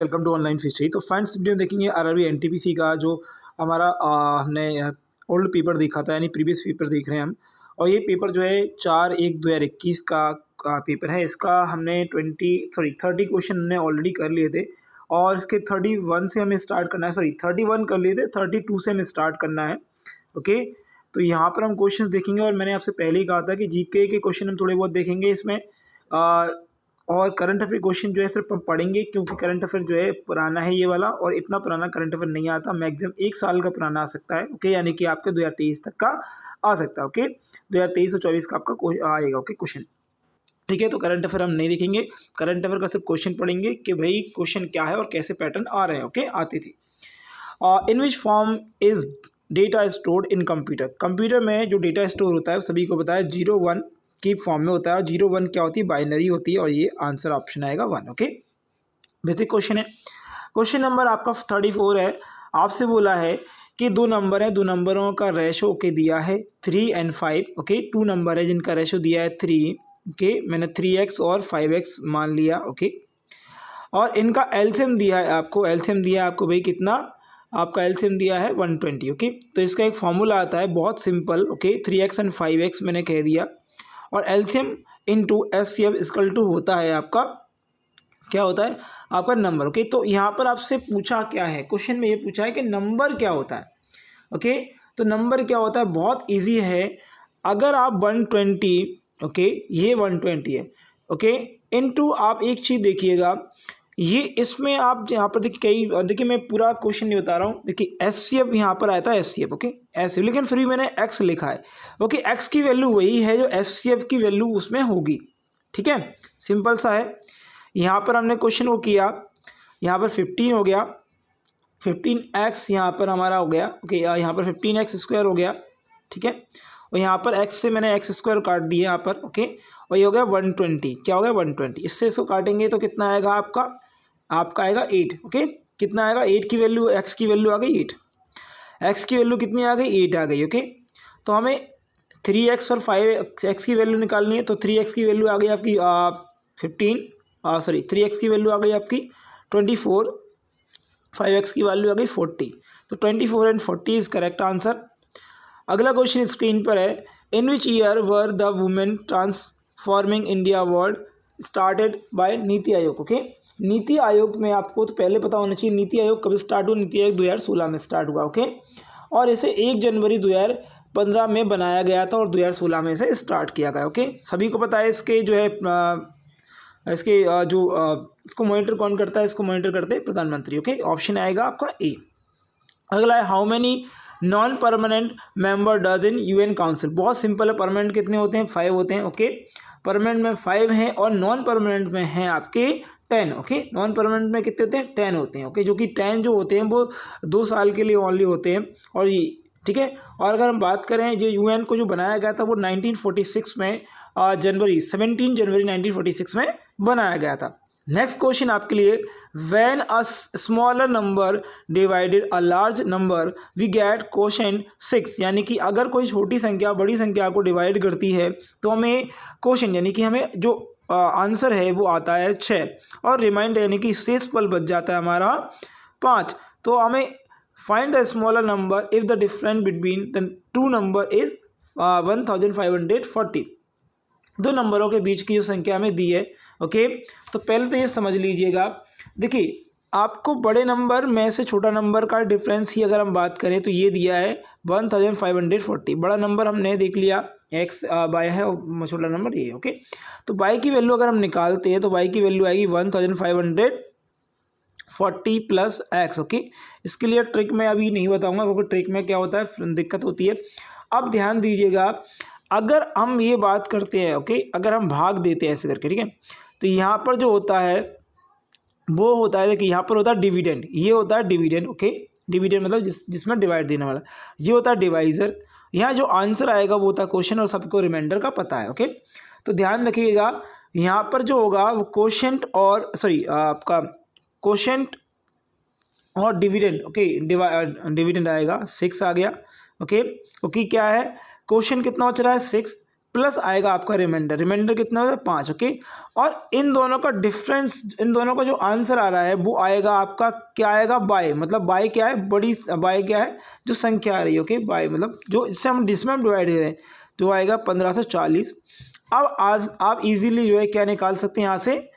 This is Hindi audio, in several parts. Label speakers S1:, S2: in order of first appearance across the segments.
S1: Welcome to online fishery. तो फ्रेंड्स वीडियो में देखेंगे आरआरबी एनटीपीसी का जो हमारा हमने ओल्ड पेपर देखा था, यानी प्रीवियस पेपर देख रहे हैं हम। और ये पेपर जो है 4/1/2021 का पेपर है। इसका हमने 30 क्वेश्चन हमने ऑलरेडी कर लिए थे और इसके 31 से हमें स्टार्ट करना है। 31 कर लिए थे, 32 से हमें स्टार्ट करना है। ओके, तो यहाँ पर हम क्वेश्चन देखेंगे और मैंने आपसे पहले ही कहा था कि जीके के क्वेश्चन हम थोड़े बहुत देखेंगे इसमें। और करंट अफेयर क्वेश्चन जो है सिर्फ हम पढ़ेंगे, क्योंकि करंट अफेयर जो है पुराना है ये वाला, और इतना पुराना करंट अफेयर नहीं आता। मैक्सिमम 1 साल का पुराना आ सकता है। ओके, यानी कि आपके 2023 तक का आ सकता है। ओके, 2023 और 24 का आपका आएगा। ओके, क्वेश्चन ठीक है। तो करंट अफेयर हम नहीं देखेंगे, करंट अफेयर का सिर्फ क्वेश्चन पढ़ेंगे कि भाई क्वेश्चन क्या है और कैसे पैटर्न आ रहे हैं। ओके, आती थी। In which form is data stored in computer. Computer में जो डेटा स्टोर होता है सभी को पता है 0-1 की फॉर्म में होता है। 0-1 क्या होती है? बाइनरी होती है, और ये आंसर ऑप्शन आएगा 1। ओके, बेसिक क्वेश्चन है। क्वेश्चन नंबर आपका 34 है। आपसे बोला है कि दो नंबर है, दो नंबरों का रेशो ओके दिया है 3 और 5। ओके, 2 नंबर है जिनका रेशो दिया है 3। ओके, मैंने 3x और 5x मान लिया। ओके, और इनका एलसीएम दिया है आपको। एलसीएम दिया है आपको भाई कितना? आपका एलसीएम दिया है 120। ओके, तो इसका एक फॉर्मूला आता है बहुत simple. Okay, 3x and 5x मैंने कह दिया, और LCM into HCF equal to होता है आपका, क्या होता है? आपका नंबर। ओके, तो यहाँ पर आपसे पूछा क्या है, क्वेश्चन में ये पूछा है कि नंबर क्या होता है। ओके, तो नंबर क्या होता है? बहुत इजी है। अगर आप 120, ओके, ये 120 है। ओके, इनटू आप एक चीज़ देखिएगा, ये इसमें आप यहाँ पर देखिए मैं पूरा क्वेश्चन नहीं बता रहा हूँ। देखिए एचसीएफ यहाँ पर आया था, एचसीएफ। ओके, एचसीएफ, लेकिन फिर भी मैंने एक्स लिखा है। ओके, एक्स की वैल्यू वही है जो एचसीएफ की वैल्यू उसमें होगी। ठीक है, सिंपल सा है। यहाँ पर हमने क्वेश्चन वो किया, यहाँ पर 15 हो गया, 15x यहाँ पर हमारा हो गया। ओके, यहाँ पर 15x² हो गया। ठीक है, और यहाँ पर x से मैंने x² काट दिया यहाँ पर। ओके, और ये हो गया 120। क्या हो गया? 120। इससे इसको काटेंगे तो कितना आएगा आपका? आपका आएगा 8। ओके, कितना आएगा? 8 की वैल्यू, x की वैल्यू आ गई 8। x की वैल्यू कितनी आ गई? 8 आ गई। ओके, तो हमें 3x और 5x की वैल्यू निकालनी है। तो 3x की वैल्यू आ गई आपकी 15, 3x की वैल्यू आ गई आपकी 24, 5x की वैल्यू आ गई 40। तो 24 एंड 40 इज करेक्ट आंसर। अगला क्वेश्चन स्क्रीन पर है, in which year were the women transforming India award started by NITI Aayog. Okay, NITI Aayog में आपको तो पहले पता होना चाहिए नीति आयोग कब स्टार्ट हुआ। नीति आयोग 2016 में स्टार्ट हुआ। ओके, और इसे 1 जनवरी 2015 में बनाया गया था और 2016 में इसे स्टार्ट किया गया। ओके, सभी को पता है। इसके जो है इसके इसको मॉनिटर कौन करता है? इसको मॉनिटर करते हैं प्रधानमंत्री। ओके, ऑप्शन आएगा आपका ए। अगला है, how many non permanent member does in UN council. बहुत सिंपल है। परमानेंट कितने होते हैं? 5 होते हैं। ओके, परमानेंट में 5 हैं और नॉन परमानेंट में हैं आपके 10। ओके, नॉन परमानेंट में कितने होते हैं? 10 होते हैं। ओके, जो कि 10 जो होते हैं वो 2 साल के लिए ओनली होते हैं। और ये ठीक है। और अगर हम बात करें जो यूएन को जो बनाया गया था वो 1946 में 17 जनवरी 1946 में बनाया गया था। नेक्स्ट क्वेश्चन आपके लिए, when a smaller number divided a large number we get quotient 6। यानी कि अगर कोई छोटी संख्या बड़ी संख्या को डिवाइड करती है तो हमें क्वोशेंट यानी कि हमें जो आंसर है वो आता है 6, और रिमाइंडर यानी कि शेष पल बच जाता है हमारा 5। तो हमें find the smaller number if the difference between the two number is 1540। दो नंबरों के बीच की जो संख्या हमें दी है। ओके, तो पहले तो ये समझ लीजिएगा। देखिए, आपको बड़े नंबर में से छोटा नंबर का डिफरेंस ही अगर हम बात करें तो ये दिया है 1540। बड़ा नंबर हमने देख लिया x बाय है और छोटा नंबर ये। ओके, तो y की वैल्यू अगर हम निकालते हैं तो y की वैल्यू आएगी 1540 प्लस x। ओके, इसके लिए ट्रिक मैं अभी नहीं बताऊंगा, क्योंकि ट्रिक में क्या होता है दिक्कत होती है। अब ध्यान दीजिएगा, अगर हम ये बात करते हैं, ओके, अगर हम भाग देते हैं ऐसे करके, ठीक है, तो यहाँ पर जो होता है वो होता है कि यहाँ पर होता है डिविडेंड। ये होता है डिविडेंड। ओके, डिविडेंड मतलब जिसमें डिवाइड देने वाला, ये होता है डिवाइजर। यहाँ जो आंसर आएगा वो होता है क्वेश्चन, और सबको रिमाइंडर का पता है। ओके, तो ध्यान रखिएगा, यहाँ पर जो होगा वो क्वोशेंट और आपका क्वोशेंट और डिविडेंड। ओके, डिविडेंड आएगा 6 आ गया। ओके, क्योंकि क्या है, क्वेश्चन कितना बच रहा है? 6 प्लस आएगा आपका रिमाइंडर। रिमाइंडर कितना होगा 5, ओके। और इन दोनों का डिफरेंस, इन दोनों का जो आंसर आ रहा है वो आएगा आपका, क्या आएगा, बाय। मतलब बाय क्या है, बड़ी बाय क्या है, जो संख्या आ रही है, ओके। बाय मतलब जो इससे हम जिसमें हम डिवाइड करें तो आएगा 1540। अब आज आप इजीली जो है क्या निकाल सकते हैं, यहाँ से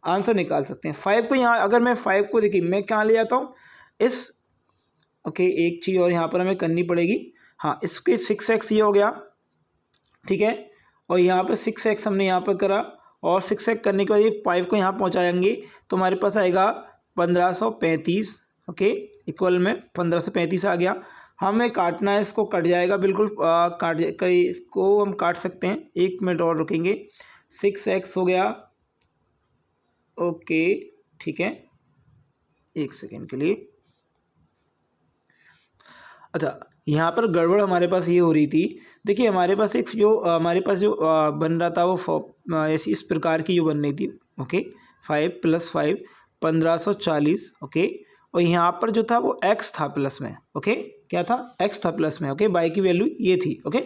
S1: आंसर निकाल सकते हैं। 5 को यहाँ, अगर मैं 5 को देखिए मैं क्या ले जाता हूँ इस, ओके। एक चीज़ और यहाँ पर हमें करनी पड़ेगी, हाँ, इसके 6x ये हो गया, ठीक है। और यहाँ पर 6x हमने यहाँ पर करा, और 6x करने के बाद ये 5 को यहाँ पहुँचाएंगे तो हमारे पास आएगा 1535, ओके। इक्वल में 1535 आ गया। हमें काटना है, इसको कट जाएगा बिल्कुल, इसको हम काट सकते हैं। 1 मिनट और रुकेंगे। 6x हो गया, ओके, ठीक है, 1 सेकेंड के लिए। अच्छा, यहाँ पर गड़बड़ हमारे पास ये हो रही थी, देखिए हमारे पास एक जो हमारे पास जो बन रहा था वो ऐसी इस प्रकार की जो बन रही थी, ओके। 5 + 5 1540, ओके। और यहाँ पर जो था वो x था प्लस में, ओके। क्या था, x था प्लस में, ओके। बाई की वैल्यू ये थी, ओके।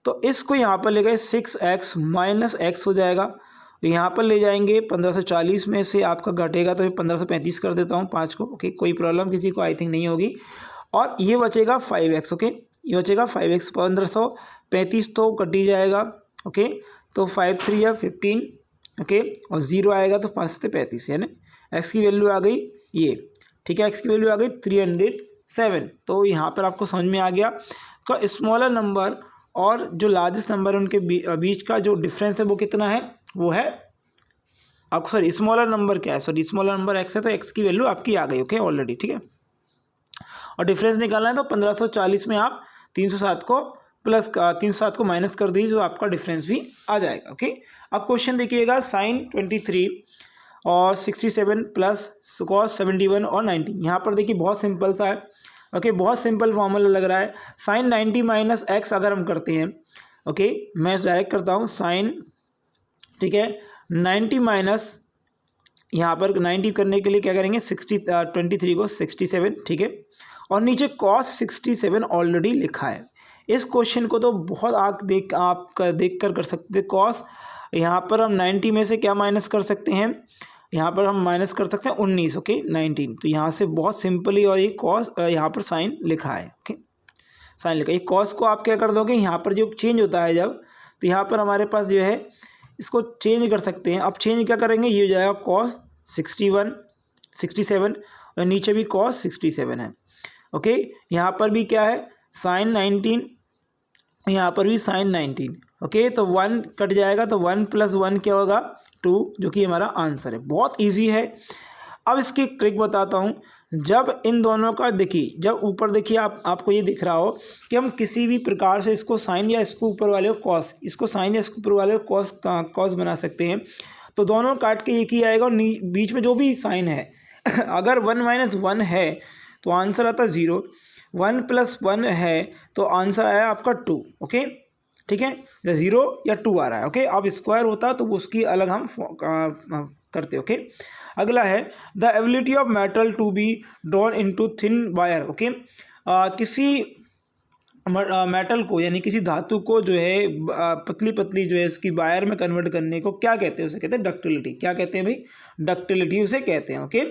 S1: तो इसको यहाँ पर ले गए, 6x - x हो जाएगा। तो यहाँ पर ले जाएंगे 1540 में से आपका घटेगा तो 1535 कर देता हूँ 5 को, ओके। कोई प्रॉब्लम किसी को आई थिंक नहीं होगी। और ये बचेगा 5x, ओके। ये बचेगा 5x, 1535 तो कट ही जाएगा, ओके। तो 5 × 3 = 15, ओके। और 0 आएगा तो 5 से 35 है ना। x की वैल्यू आ गई ये, ठीक है, x की वैल्यू आ गई 307। तो यहाँ पर आपको समझ में आ गया का स्मॉलर नंबर और जो लार्जेस्ट नंबर है उनके बीच का जो डिफरेंस है वो कितना है, वो है आपको, सॉरी स्मॉलर नंबर क्या है, सॉरी स्मॉलर नंबर x है, तो x की वैल्यू आपकी आ गई, ओके, ऑलरेडी, ठीक है। और डिफरेंस निकालना है तो 1540 में आप 307 को प्लस 307 को माइनस कर दीजिए, जो आपका डिफरेंस भी आ जाएगा, ओके। अब क्वेश्चन देखिएगा, sin 23 और 67 प्लस cos 71 और 90। यहाँ पर देखिए बहुत सिंपल सा है, ओके। बहुत सिंपल फॉर्मूला लग रहा है। sin 90 - x अगर हम करते हैं, ओके, मैं डायरेक्ट करता हूँ sin, ठीक है, 90 माइनस, यहाँ पर 90 करने के लिए क्या करेंगे, 23 को 67, ठीक है। और नीचे cos 67 ऑलरेडी लिखा है। इस क्वेश्चन को तो बहुत आप देख कर सकते हैं। cos यहाँ पर हम 90 में से क्या माइनस कर सकते हैं, यहाँ पर हम माइनस कर सकते हैं 19, ओके, 19। तो यहाँ से बहुत सिंपली, और ये cos यहाँ पर साइन लिखा है, ओके, साइन लिखा है। ये cos को आप क्या कर दोगे, यहाँ पर जो चेंज होता है जब, तो यहाँ पर हमारे पास जो है इसको चेंज कर सकते हैं। अब चेंज क्या करेंगे, ये हो जाएगा cos 67 और नीचे भी cos 67 है, ओके। यहाँ पर भी क्या है, sin 19, यहाँ पर भी sin 19, ओके। तो 1 कट जाएगा, तो 1 + 1 क्या होगा, 2, जो कि हमारा आंसर है। बहुत इजी है। अब इसकी ट्रिक बताता हूँ। जब इन दोनों का देखिए, जब ऊपर देखिए आपको ये दिख रहा हो कि हम किसी भी प्रकार से इसको साइन या इसको ऊपर वाले को कॉस, इसको साइन या इसको ऊपर वाले को कॉस बना सकते हैं। तो दोनों काट के एक ही आएगा, और बीच में जो भी साइन है अगर 1 - 1 है तो आंसर आता है 0, 1 + 1 है तो आंसर आया आपका 2, ओके, ठीक है, या 0 या 2 आ रहा है, ओके। अब स्क्वायर होता तो उसकी अलग हम करते, ओके। अगला है the ability of metal to be drawn into thin wire, okay. किसी मेटल को, यानी किसी धातु को जो है पतली पतली जो है इसकी वायर में कन्वर्ट करने को क्या कहते हैं, उसे कहते हैं डक्टिलिटी। क्या कहते हैं भाई, डक्टिलिटी उसे कहते हैं, ओके।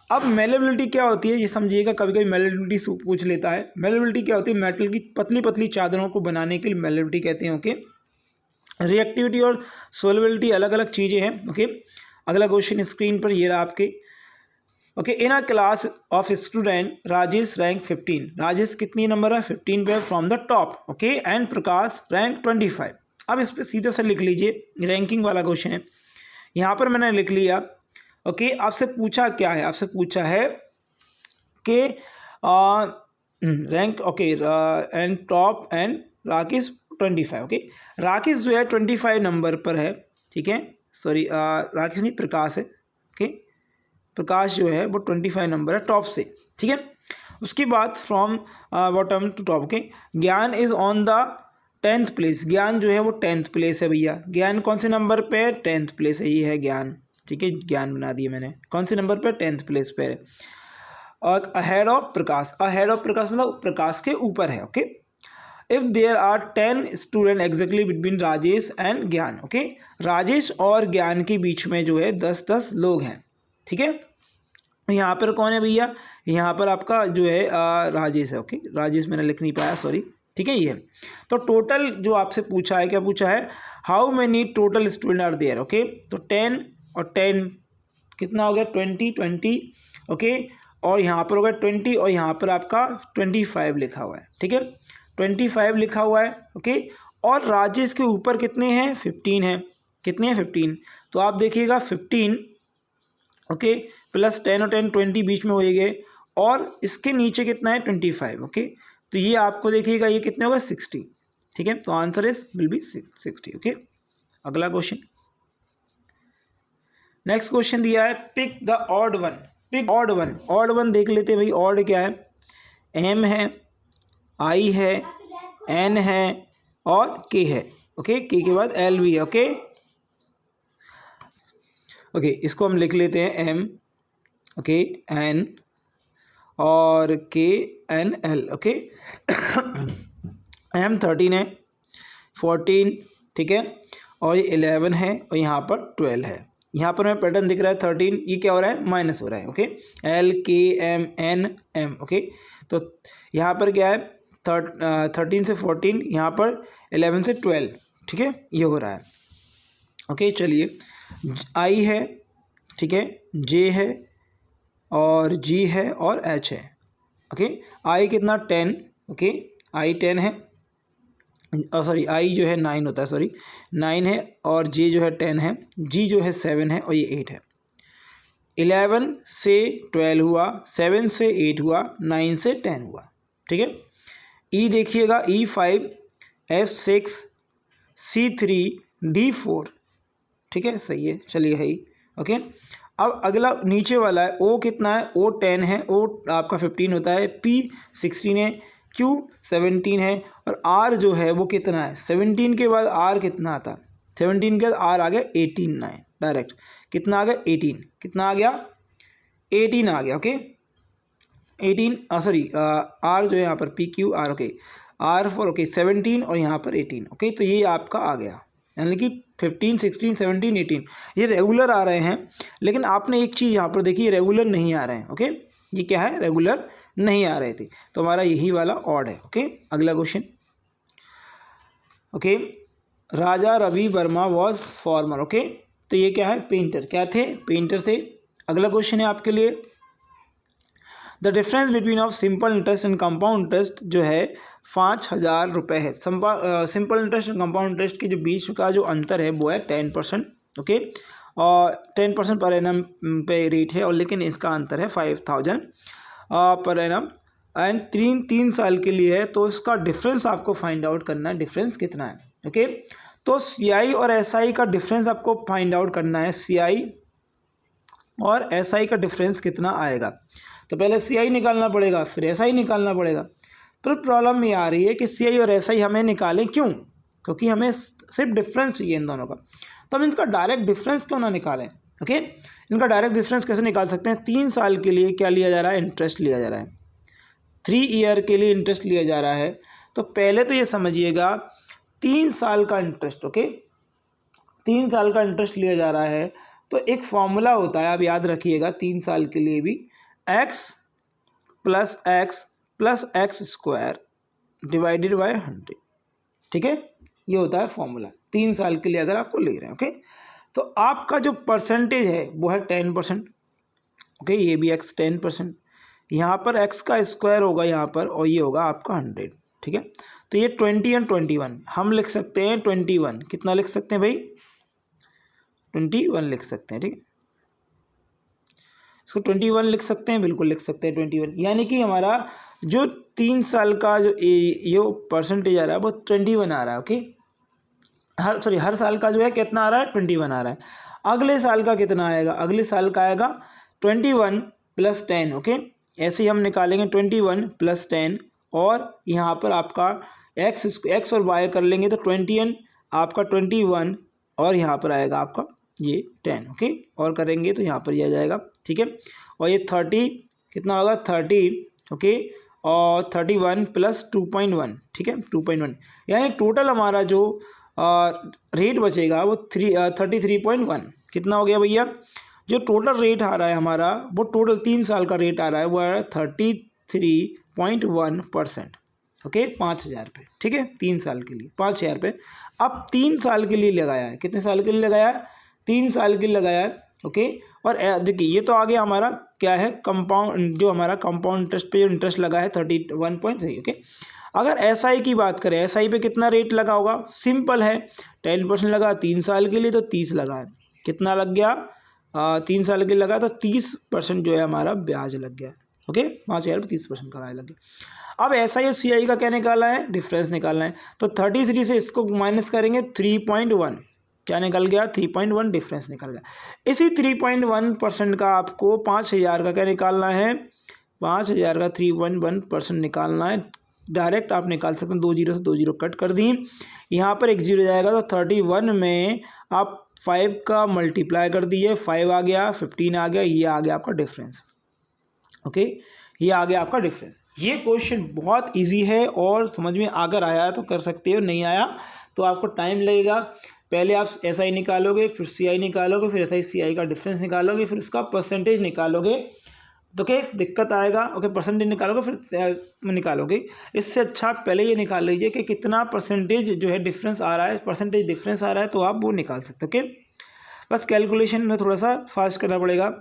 S1: अब मेलेबिलिटी क्या होती है, ये समझिएगा, कभी कभी मेलेबिलिटी पूछ लेता है। मेलेबिलिटी क्या होती है, मेटल की पतली पतली चादरों को बनाने के लिए मेलेबिलिटी कहते हैं, ओके। रिएक्टिविटी और सोलबिलिटी अलग अलग चीज़ें हैं, ओके। अगला क्वेश्चन स्क्रीन पर ये रहा आपके, okay. In a class of student Rajesh rank 15, Rajesh कितनी नंबर है, 15 पे from the top, okay. And Prakash rank 25। अब इस पर सीधे से लिख लीजिए, रैंकिंग वाला क्वेश्चन है। यहाँ पर मैंने लिख लिया, ओके। आपसे पूछा क्या है, आपसे पूछा है कि rank, okay, and top and Rakesh 25, okay. Rakesh जो है 25 नंबर पर है, ठीक है, सॉरी राकेश नहीं, प्रकाश है, ओके। प्रकाश जो है वो 25 नंबर है टॉप से, ठीक है। उसके बाद from bottom to top, okay. Gyan is on the 10th place, Gyan जो है वो 10th प्लेस है भैया। ज्ञान कौन से नंबर पे है, 10th प्लेस है, ये है ज्ञान, ठीक है, ज्ञान बना दिए मैंने। कौन से नंबर पे, 10th प्लेस पे है। और ahead of Prakash, ahead of Prakash मतलब प्रकाश के ऊपर है, okay. If there are 10 student exactly between Rajesh and Gyan, okay, Rajesh और ज्ञान के बीच में जो है 10-10 लोग हैं, ठीक है। यहाँ पर कौन है भैया, यहाँ पर आपका जो है राजेश है, ओके, राजेश मैंने लिख नहीं पाया, सॉरी, ठीक है। ये तो टोटल जो आपसे पूछा है, क्या पूछा है, how many total student are there, okay, तो 10 और 10 कितना हो गया, 20, ओके, और यहाँ पर होगा 20 और यहाँ पर आपका 25 लिखा हुआ है, ठीक है, 25 लिखा हुआ है, ओके। और राजेश के ऊपर कितने हैं, 15 है, कितने हैं, 15, तो आप देखिएगा 15, ओके, प्लस 10 और 10 20 बीच में होएंगे, और इसके नीचे कितना है, 25, ओके, तो ये आपको देखिएगा ये कितने होगा, 60, ठीक है, तो answer is will be 60, okay. अगला क्वेश्चन, नेक्स्ट क्वेश्चन दिया है, pick the odd one, pick odd one, odd one देख लेते हैं भाई, ऑड क्या है, एम है, आई है, एन है और के है, ओके, के बाद एल भी है, ओके, ओके, इसको हम लिख लेते हैं एम, ओके, एन और के एन एल, ओके। एम 13 है, 14, ठीक है, और ये 11 है और यहाँ पर 12 है, यहाँ पर हमें पैटर्न दिख रहा है 13, ये क्या हो रहा है, माइनस हो रहा है, ओके, एल के एम एन एम, ओके, तो यहाँ पर क्या है 13 से 14, यहाँ पर 11 से 12, ठीक है, ये हो रहा है, ओके। चलिए, आई है, ठीक है, जे है और जी है और एच है, ओके, आई कितना 10, ओके, आई 10 है, सॉरी आई जो है 9 होता है, सॉरी 9 है, और जे जो है 10 है, जी जो है 7 है और ये 8 है। 11 से 12 हुआ, 7 से 8 हुआ, 9 से 10 हुआ, ठीक है। ई देखिएगा, E5, F6, C3, D4, ठीक है, सही है, चलिए है ही, ओके। अब अगला नीचे वाला है, ओ कितना है, ओ 10 है, ओ आपका 15 होता है, P 16 है, Q 17 है, और R जो है वो कितना है, 17 के बाद R कितना आता है, 17 के बाद R आ गया 18 ना है, डायरेक्ट कितना आ गया 18, कितना आ गया 18 आ गया, ओके, 18 सॉरी R जो है यहाँ पर PQ R, okay, R4, okay, 17 और यहाँ पर 18, ओके, तो ये आपका आ गया, यानी कि 15, 16, 17, 18 ये रेगुलर आ रहे हैं, लेकिन आपने एक चीज़ यहाँ पर देखी, रेगुलर नहीं आ रहे हैं, ओके, ये क्या है, रेगुलर नहीं आ रहे थे, तो हमारा यही वाला ऑड है, ओके। अगला question, okay, Raja Ravi Varma was former, okay, तो ये क्या है, पेंटर, क्या थे, पेंटर थे। अगला क्वेश्चन है आपके लिए, the difference between of simple interest and compound interest जो है 5,000 रुपये है। Simple interest and compound interest के जो बीच का जो अंतर है वो है 10%, ओके, और 10% पर एनम पे रेट है, और लेकिन इसका अंतर है 5,000 पर एनम, एंड 3 साल के लिए है, तो इसका डिफरेंस आपको फाइंड आउट करना है, डिफरेंस कितना है, ओके। तो CI और SI का डिफरेंस आपको फाइंड आउट करना है, CI और SI का डिफरेंस कितना आएगा, तो पहले CI निकालना पड़ेगा, फिर SI निकालना पड़ेगा। पर प्रॉब्लम ये आ रही है कि CI और SI हमें निकालें क्यों, क्योंकि हमें सिर्फ डिफरेंस चाहिए इन दोनों का, तो हम इनका डायरेक्ट डिफरेंस क्यों ना निकालें, ओके। इनका डायरेक्ट डिफरेंस कैसे निकाल सकते हैं, 3 साल के लिए क्या लिया जा रहा है, इंटरेस्ट लिया जा रहा है, 3 ईयर के लिए इंटरेस्ट लिया जा रहा है, तो पहले तो ये समझिएगा 3 साल का इंटरेस्ट, ओके, 3 साल का इंटरेस्ट लिया जा रहा है, तो एक फॉर्मूला होता है, आप याद रखिएगा, 3 साल के लिए भी x plus x square divided by 100, ठीक है, ये होता है फॉर्मूला 3 साल के लिए अगर आपको ले रहे हैं, ओके। तो आपका जो परसेंटेज है वो है 10%, ओके, ये भी x 10%, यहाँ पर x का स्क्वायर होगा यहाँ पर, और ये होगा आपका 100, ठीक है। तो ये 20 और 21 हम लिख सकते हैं, 21 कितना लिख सकते हैं भाई, 21 लिख सकते हैं, ठीक है, इसको 21 लिख सकते हैं, बिल्कुल लिख सकते हैं 21, यानी कि हमारा जो 3 साल का जो परसेंटेज आ रहा है वो 21 आ रहा है, ओके। हर साल का जो है कितना आ रहा है, 21 आ रहा है। अगले साल का कितना आएगा, अगले साल का आएगा 21 + 10, ओके, ऐसे ही हम निकालेंगे 21 + 10, और यहाँ पर आपका x और y कर लेंगे तो 21 आपका 21, और यहाँ पर आएगा आपका ये 10, ओके, और करेंगे तो यहाँ पर ये आ जाएगा, ठीक है, और ये 30 कितना होगा 30, ओके, और 31 प्लस 2.1, ठीक है 2.1, यानी टोटल हमारा जो रेट बचेगा वो 33.1 कितना हो गया भैया। जो टोटल रेट आ रहा है हमारा वो टोटल 3 साल का रेट आ रहा है वो है 33.1%, ओके 5,000 रुपये, ठीक है 3 साल के लिए 5,000 रुपये। अब 3 साल के लिए लगाया है, कितने साल के लिए लगाया है, 3 साल के लिए लगाया है, ओके। और देखिए ये तो आगे हमारा क्या है कंपाउंड, जो हमारा कंपाउंड इंटरेस्ट पे जो इंटरेस्ट लगा है 31.3, ओके। अगर एसआई की बात करें, एसआई पे कितना रेट लगा होगा, सिंपल है 10% लगा 3 साल के लिए तो 30 लगा है, कितना लग गया 3 साल के लिए लगा तो 30% जो है हमारा ब्याज लग गया, ओके 5,000 पर 30% का ब्याज लग गया। अब एसआई और सीआई का क्या निकालना है, डिफरेंस निकालना है, तो 33 से इसको माइनस करेंगे 3.1, क्या निकल गया 3.1 डिफरेंस निकल गया। इसी 3.1% का आपको 5,000 का क्या निकालना है, 5,000 का 3.1% निकालना है। डायरेक्ट आप निकाल सकते हैं, 2 जीरो से 2 जीरो कट कर दी, यहाँ पर 1 जीरो जाएगा तो 31 में आप 5 का मल्टीप्लाई कर दिए, 5 आ गया 15 आ गया, ये आ गया आपका डिफरेंस, ओके ये आ गया आपका डिफरेंस। ये क्वेश्चन बहुत इजी है और समझ में अगर आया तो कर सकते हो, नहीं आया तो आपको टाइम लगेगा। पहले आप एसआई निकालोगे, फिर सीआई निकालोगे, फिर एसआई सीआई का डिफरेंस निकालोगे, फिर उसका परसेंटेज निकालोगे, तो क्या दिक्कत आएगा, ओके परसेंटेज निकालोगे फिर निकालोगे। इससे अच्छा पहले ये निकाल लीजिए कि कितना परसेंटेज जो है डिफरेंस आ रहा है, परसेंटेज डिफरेंस आ रहा है तो आप वो निकाल सकते हो, ओके। बस कैलकुलेशन में थोड़ा सा फास्ट करना पड़ेगा।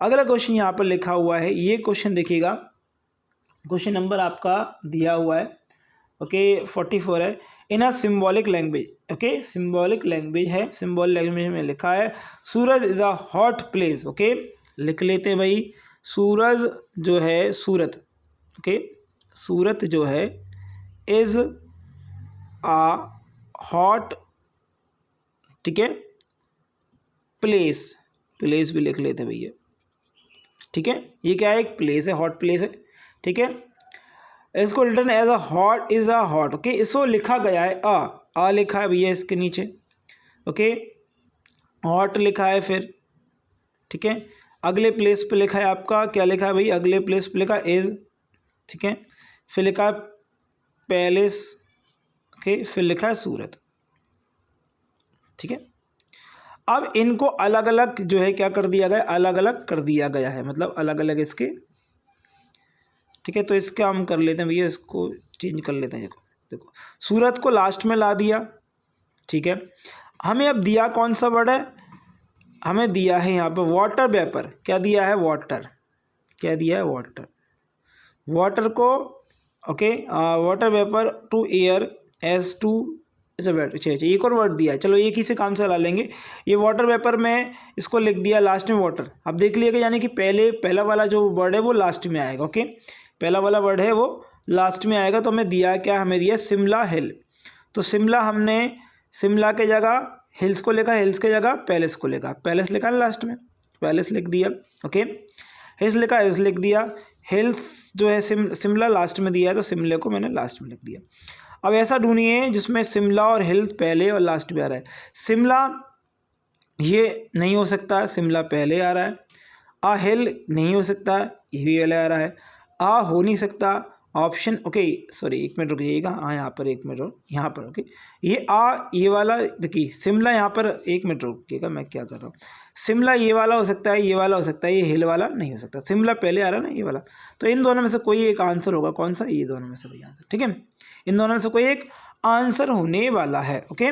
S1: अगला क्वेश्चन यहाँ पर लिखा हुआ है, ये क्वेश्चन देखिएगा, क्वेश्चन नंबर आपका दिया हुआ है, ओके 44 है। In a symbolic language, okay symbolic language है, सिम्बॉलिक लैंग्वेज में लिखा है suraj is a hot place, okay लिख लेते हैं भाई, सूरज जो है सूरत, ओके सूरत जो है इज़ आ हॉट, ठीक है प्लेस, प्लेस भी लिख लेते हैं भैया, ठीक है ये क्या है एक प्लेस है, हॉट प्लेस है, ठीक है। इसको written as a hot is a hot, okay इसको लिखा गया है आ लिखा है भैया इसके नीचे, ओके हॉट लिखा है फिर, ठीक है। अगले प्लेस पे लिखा है आपका क्या लिखा है भाई, अगले प्लेस पे लिखा इज़, ठीक है फिर लिखा है पैलेस, ओके फिर लिखा है सूरत, ठीक है। अब इनको अलग अलग जो है क्या कर दिया गया, अलग अलग कर दिया गया है, मतलब अलग अलग इसके, ठीक है। तो इसका हम कर लेते हैं भैया, इसको चेंज कर लेते हैं, देखो सूरत को लास्ट में ला दिया, ठीक है। हमें अब दिया कौन सा वर्ड है, हमें दिया है यहाँ पे वाटर वेपर, क्या दिया है वाटर, क्या दिया है वाटर, वाटर को okay water vapour to air as to, अच्छा एक और वर्ड दिया है, चलो एक ही से काम चला लेंगे। ये वाटर वेपर में इसको लिख दिया लास्ट में वाटर, अब देख लिएगा यानी कि पहला वाला जो वर्ड है वो लास्ट में आएगा, ओके पहला वाला वर्ड है वो लास्ट में आएगा। तो हमें दिया क्या, हमें दिया शिमला हिल, तो शिमला हमने शिमला के जगह हिल्स को लिखा, हिल्स के जगह पैलेस को लिखा, पैलेस लिखा है लास्ट में, पैलेस लिख दिया, ओके हिल्स लिखा हिल्स लिख दिया, हिल्स जो है शिमला लास्ट में दिया है तो शिमले को मैंने लास्ट में लिख दिया। अब ऐसा ढूंढिए जिसमें शिमला और हिल्स पहले और लास्ट में आ रहा है, शिमला ये नहीं हो सकता, शिमला पहले आ रहा है, आ हिल नहीं हो सकता, ये भी पहले आ रहा है, आ हो नहीं सकता ऑप्शन, ओके सॉरी एक मिनट रुकिएगा, हाँ यहाँ पर एक मिनट यहाँ पर, ओके ये वाला देखिए शिमला यहाँ पर, एक मिनट रुकिएगा मैं क्या कर रहा हूँ, शिमला ये वाला हो सकता है, ये वाला हो सकता है, ये हिल वाला नहीं हो सकता, शिमला पहले आ रहा है ना ये वाला, तो इन दोनों में से कोई एक आंसर होगा, कौन सा, ये दोनों में से कोई आंसर, ठीक है इन दोनों में से कोई एक आंसर होने वाला है, ओके।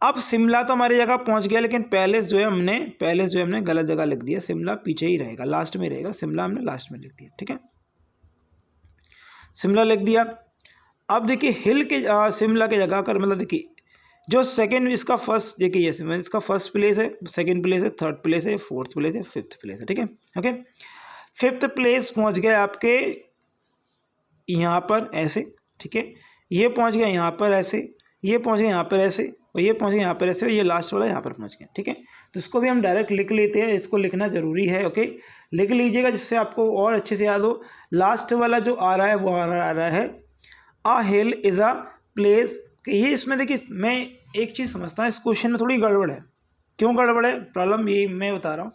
S1: अब शिमला तो हमारी जगह पहुँच गया, लेकिन पैलेस जो है हमने गलत जगह लिख दिया, शिमला पीछे ही रहेगा, लास्ट में रहेगा, शिमला हमने लास्ट में लिख दिया, ठीक है शिमला लिख दिया। अब देखिए हिल के शिमला के जगह कर, मतलब देखिए जो सेकंड इसका फर्स्ट, देखिए ये इसका फर्स्ट प्लेस है, सेकंड प्लेस है, थर्ड प्लेस है, फोर्थ प्लेस है, फिफ्थ प्लेस है, ठीक है ओके। फिफ्थ प्लेस पहुंच गए आपके यहाँ पर ऐसे, ठीक है ये पहुंच गया यहाँ पर ऐसे, ये पहुंच गया यहाँ पर ऐसे, और ये पहुंच गया यहाँ पर ऐसे, और ये लास्ट वाला यहाँ पर पहुंच गया, ठीक है। तो इसको भी हम डायरेक्ट लिख लेते हैं, इसको लिखना जरूरी है, ओके लिख लीजिएगा जिससे आपको और अच्छे से याद हो। लास्ट वाला जो आ रहा है वो आ रहा है आ हिल इज़ अ प्लेस, ये इसमें देखिए मैं एक चीज़ समझता हूँ, इस क्वेश्चन में थोड़ी गड़बड़ है। क्यों गड़बड़ है, प्रॉब्लम ये मैं बता रहा हूँ,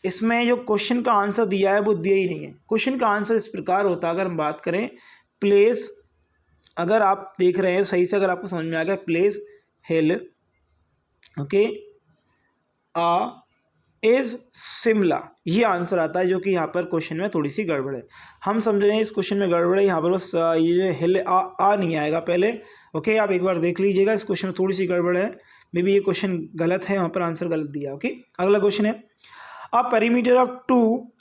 S1: इसमें जो क्वेश्चन का आंसर दिया है वो दिया ही नहीं है। क्वेश्चन का आंसर इस प्रकार होता है, अगर हम बात करें प्लेस, अगर आप देख रहे हैं सही से, अगर आपको समझ में आ गया, place hill okay is Shimla, ये आंसर आता है, जो कि यहाँ पर क्वेश्चन में थोड़ी सी गड़बड़ है। हम समझ रहे हैं इस क्वेश्चन में गड़बड़ है, यहाँ पर बस ये जो हिल आ नहीं आएगा पहले। ओके, आप एक बार देख लीजिएगा, इस क्वेश्चन में थोड़ी सी गड़बड़ है, मे बी ये क्वेश्चन गलत है, वहाँ पर आंसर गलत दिया। ओके, अगला क्वेश्चन है a perimeter of two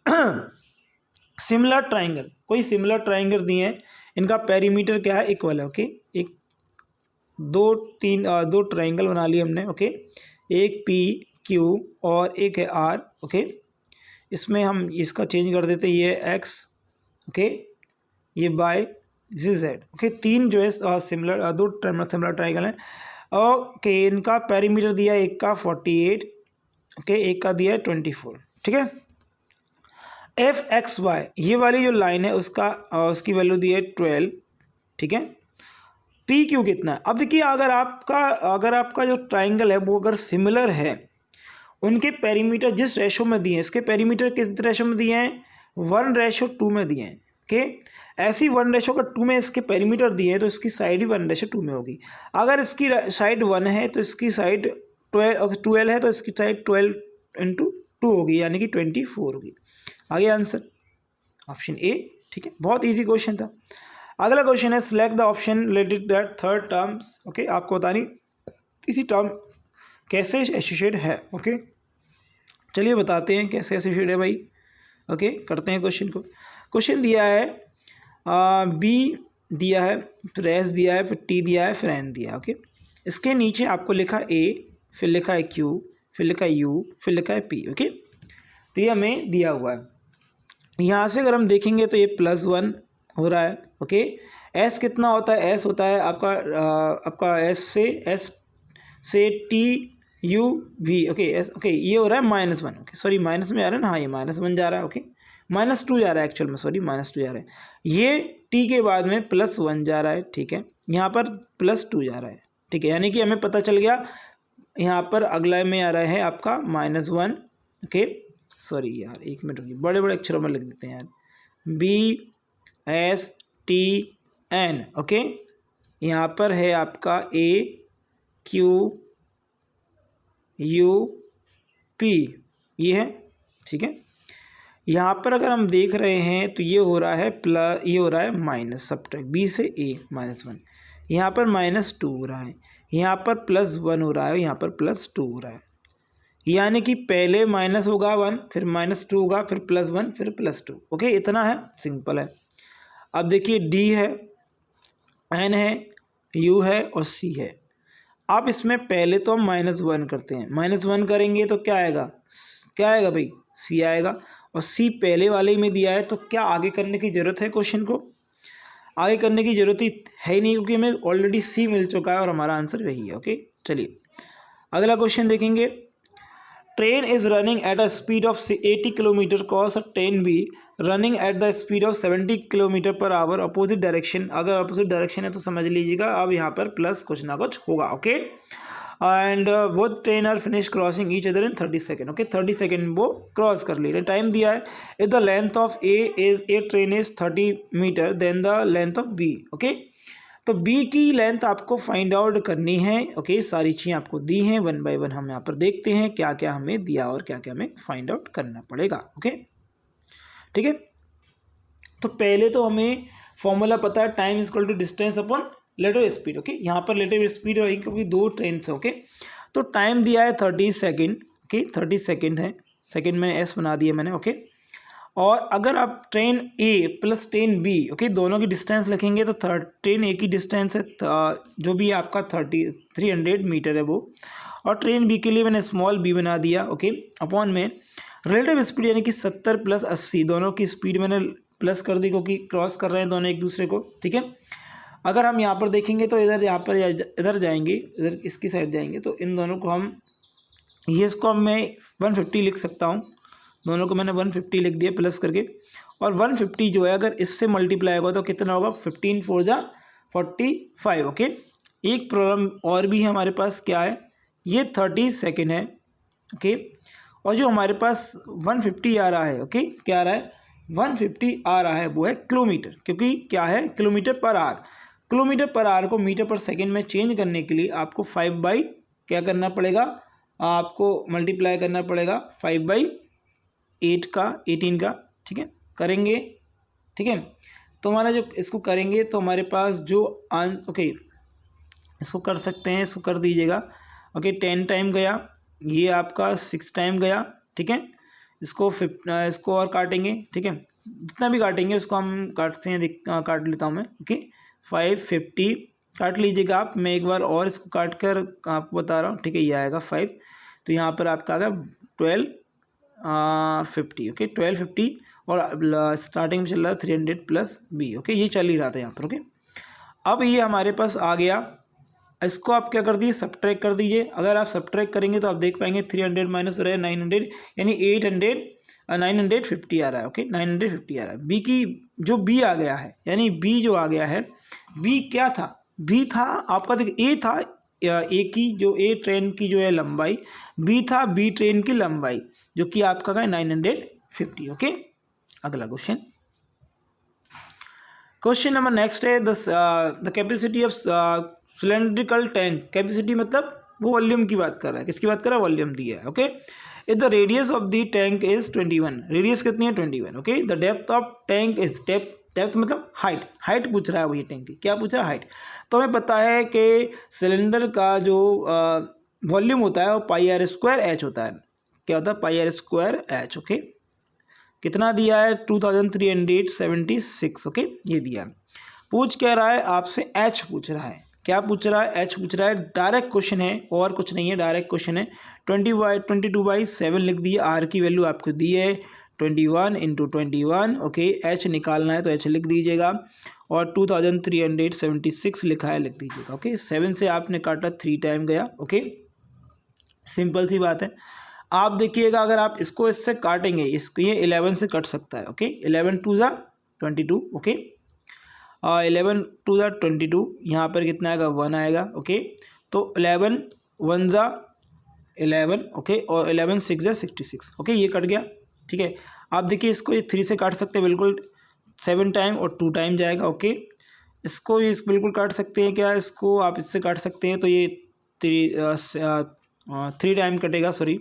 S1: similar triangle, कोई सिमिलर ट्राइंगल दिए हैं, इनका पेरीमीटर क्या है, इक्वल है। ओके, एक दो ट्राइंगल बना लिए हमने। ओके, एक पी क्यू और एक है आर। ओके, इसमें हम इसका चेंज कर देते हैं, ये एक्स, ओके, ये बाय जेड। ओके, तीन जो है सिमिलर, दो सिमिलर ट्राइंगल हैं। ओके, इनका पेरीमीटर दिया है, एक का 48, ओके, एक का दिया है 24। ठीक है, एफ एक्स वाई, ये वाली जो लाइन है उसका उसकी वैल्यू दी है 12। ठीक है, पी क्यू कितना है, अब देखिए अगर आपका जो ट्राइंगल है वो अगर सिमिलर है, उनके पेरीमीटर जिस रेशो में दिए हैं, इसके पेरीमीटर किस रेशो में दिए हैं, 1:2 में दिए हैं। ओके, ऐसी 1:2 में इसके पेरीमीटर दिए हैं, तो इसकी साइड ही 1:2 में होगी। अगर इसकी साइड 1 है तो इसकी साइड 12 है, तो इसकी साइड 12×2 होगी, यानी कि 24 होगी। आगे आंसर ऑप्शन ए। ठीक है, बहुत इजी क्वेश्चन था। अगला क्वेश्चन है select the option related that third terms. Okay, आपको बतानी किसी टर्म कैसे एसोसिएट है। ओके, चलिए बताते हैं कैसे एसोसिएट है भाई। ओके, करते हैं क्वेश्चन को। क्वेश्चन दिया है बी दिया है, फिर एस दिया है, फिर टी दिया है, फिर एन दिया है। ओके, इसके नीचे आपको लिखा ए, फिर लिखा है क्यू, फिर लिखा है यू, फिर लिखा है पी। ओके, तो ये हमें दिया हुआ है। यहाँ से अगर हम देखेंगे तो ये +1 हो रहा है। ओके, एस कितना होता है, एस होता है आपका एस से T U V. Okay, S, okay, ये हो रहा है -1। ओके, सॉरी माइनस में आ रहा है ना, हाँ ये -1 जा रहा है। ओके, -2 जा रहा है एक्चुअल में, सॉरी -2 जा रहा है। ये टी के बाद में +1 जा रहा है। ठीक है, यहाँ पर +2 जा रहा है। ठीक है, यानी कि हमें पता चल गया यहाँ पर अगला में आ रहा है आपका -1। ओके, सॉरी यार एक मिनट रुकिए, बड़े बड़े अक्षरों में लिख देते हैं यार, BSTN। ओके, यहाँ पर है आपका AQUP, ये है। ठीक है, यहाँ पर अगर हम देख रहे हैं तो ये हो रहा है प्लस, ये हो रहा है माइनस, सब्ट्रैक्ट B से A -1, यहाँ पर -2 हो रहा है, यहाँ पर +1 हो रहा है, यहाँ पर +2 हो रहा है, यानी कि पहले माइनस होगा 1, फिर -2 होगा, फिर +1, फिर +2। ओके, इतना है, सिंपल है। अब देखिए डी है, एन है, यू है और सी है। अब इसमें पहले तो हम -1 करते हैं, -1 करेंगे तो क्या आएगा, क्या आएगा भाई, सी आएगा, और सी पहले वाले में दिया है, तो क्या आगे करने की ज़रूरत है, क्वेश्चन को आगे करने की ज़रूरत ही है ही नहीं, क्योंकि हमें ऑलरेडी सी मिल चुका है और हमारा आंसर वही है। ओके, चलिए अगला क्वेश्चन देखेंगे। Train is running at a speed of 80 kilometre cos a train B running at the speed of 70 kilometre per hour opposite direction. अगर अपोजिट डायरेक्शन है तो समझ लीजिएगा अब यहाँ पर प्लस कुछ ना कुछ होगा। ओके, एंड वो train are finish crossing each other in 30 second. Okay, 30 second वो क्रॉस कर ले रहे। टाइम दिया है, if the length of A train is 30 metre then the length of B. Okay, तो बी की लेंथ आपको फाइंड आउट करनी है। ओके, सारी चीज़ें आपको दी हैं, 1 बाय 1 हम यहाँ पर देखते हैं क्या क्या हमें दिया और क्या क्या हमें फाइंड आउट करना पड़ेगा। ओके, ठीक है, तो पहले तो हमें फॉर्मूला पता है, time is equal to distance upon relative speed. Okay, यहाँ पर रिलेटिव स्पीड होगी क्योंकि दो ट्रेन है। ओके, तो टाइम दिया है 30 सेकेंड। ओके, 30 सेकेंड है, सेकेंड में एस बना दिया मैंने। ओके, और अगर आप ट्रेन ए प्लस ट्रेन बी, ओके, दोनों की डिस्टेंस लिखेंगे तो ट्रेन ए की डिस्टेंस है जो भी आपका 300 मीटर है वो, और ट्रेन बी के लिए मैंने स्मॉल बी बना दिया। ओके, अपॉन में रिलेटिव स्पीड यानी कि 70 + 80, दोनों की स्पीड मैंने प्लस कर दी क्योंकि क्रॉस कर रहे हैं दोनों एक दूसरे को। ठीक है, अगर हम यहाँ पर देखेंगे तो इधर यहाँ पर इधर जाएंगे, इधर इसकी साइड जाएंगे, तो इन दोनों को हम इसको मैं 150 लिख सकता हूँ। दोनों को मैंने 150 लिख दिया प्लस करके, और 150 जो है अगर इससे मल्टीप्लाई होगा तो कितना होगा, 15 × 4 = 45। ओके, एक प्रॉब्लम और भी है हमारे पास, क्या है, ये 30 सेकेंड है। ओके, और जो हमारे पास 150 आ रहा है, ओके, क्या आ रहा है, 150 आ रहा है, वो है किलोमीटर, क्योंकि क्या है, kilometre per our. Kilometre per our को मीटर पर सेकेंड में चेंज करने के लिए आपको 5 बाई क्या करना पड़ेगा, आपको मल्टीप्लाई करना पड़ेगा 5 बाई 8 का 18 का, ठीक है, करेंगे, ठीक है। तो हमारा जो इसको करेंगे तो हमारे पास जो ओके, इसको कर सकते हैं, इसको कर दीजिएगा, ओके, 10 टाइम गया, ये आपका 6 टाइम गया, ठीक है। इसको और काटेंगे, ठीक है, जितना भी काटेंगे उसको हम काटते हैं, काट लेता हूँ मैं, ओके। 550 काट लीजिएगा आप, मैं एक बार और इसको काट कर आपको बता रहा हूँ, ठीक है। ये आएगा 5, तो यहाँ पर आपका आ गया 1250, ओके, 1250, और स्टार्टिंग में चल रहा है 300 प्लस बी, ओके, ये चल ही रहा था यहाँ पर, ओके। अब ये हमारे पास आ गया, इसको आप क्या कर दीजिए, सब्ट्रैक्ट कर दीजिए। अगर आप सब्ट्रैक्ट करेंगे तो आप देख पाएंगे 300 माइनस हो रहा है 900, यानी 950 आ रहा है, ओके, 950 आ रहा है। बी की जो बी आ गया है, यानी बी जो आ गया है, बी क्या था, बी था आपका, देखिए ए था, ए की जो ए ट्रेन की जो है लंबाई, बी था बी ट्रेन की लंबाई, जो कि आपका है 950, ओके। अगला क्वेश्चन नंबर नेक्स्ट है, the capacity of cylindrical tank. Capacity मतलब वो वॉल्यूम की बात कर रहा है, किसकी बात कर रहा है, वॉल्यूम दिया है, okay. If the radius of the tank is 21, radius कितनी है, 21, okay. The depth of tank is, depth मतलब हाइट पूछ रहा है वो, ये टैंक की क्या पूछ रहा है, हाइट। तो हमें पता है कि सिलेंडर का जो वॉल्यूम होता है वो पाई आर स्क्वायर एच होता है, क्या होता है, पाई आर स्क्वायर एच, ओके। कितना दिया है, 2376, ओके, ये दिया है। पूछ क्या रहा है आपसे, एच पूछ रहा है, क्या पूछ रहा है, एच पूछ रहा है। डायरेक्ट क्वेश्चन है और कुछ नहीं है, डायरेक्ट क्वेश्चन है। 22/7 लिख दिए, आर की वैल्यू आपको दी है 21 × 21, ओके। एच निकालना है तो एच लिख दीजिएगा, और 2376 लिखा है, लिख दीजिएगा, ओके। 7 से आपने काटा, 3 टाइम गया, ओके, सिंपल सी बात है। आप देखिएगा, अगर आप इसको इससे काटेंगे, इसको ये 11 से कट सकता है, ओके। 11 2 ज़ा 22, ओके, 11 2 ज़ा 22, यहाँ पर कितना आएगा, 1 आएगा, ओके। तो 11 1 ज़ा 11, ओके, और 11 6 ज़ा 66, ओके, ये कट गया, ठीक है। आप देखिए इसको ये 3 से काट सकते हैं बिल्कुल, 7 टाइम और 2 टाइम जाएगा, ओके। इसको ये बिल्कुल काट सकते हैं, क्या इसको आप इससे काट सकते हैं, तो ये 3 टाइम कटेगा, सॉरी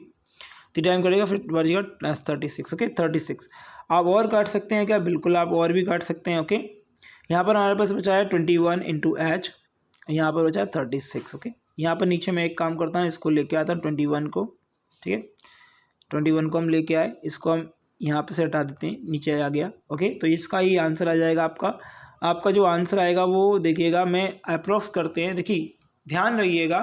S1: 3 टाइम कटेगा, फिर बचेगा 36, ओके, 36। आप और काट सकते हैं क्या, बिल्कुल आप और भी काट सकते हैं, ओके। यहाँ पर हमारे पास बचा है 21 × h, यहाँ पर बचा है 36, ओके। यहाँ पर नीचे मैं एक काम करता हूँ, इसको लेके आता हूँ 21 को, ठीक है, 21 को हम लेके आए, इसको हम यहाँ पे से हटा देते हैं, नीचे आ गया, ओके। तो इसका ही आंसर आ जाएगा आपका जो आंसर आएगा वो देखिएगा, मैं अप्रोक्स करते हैं, देखिए ध्यान रखिएगा,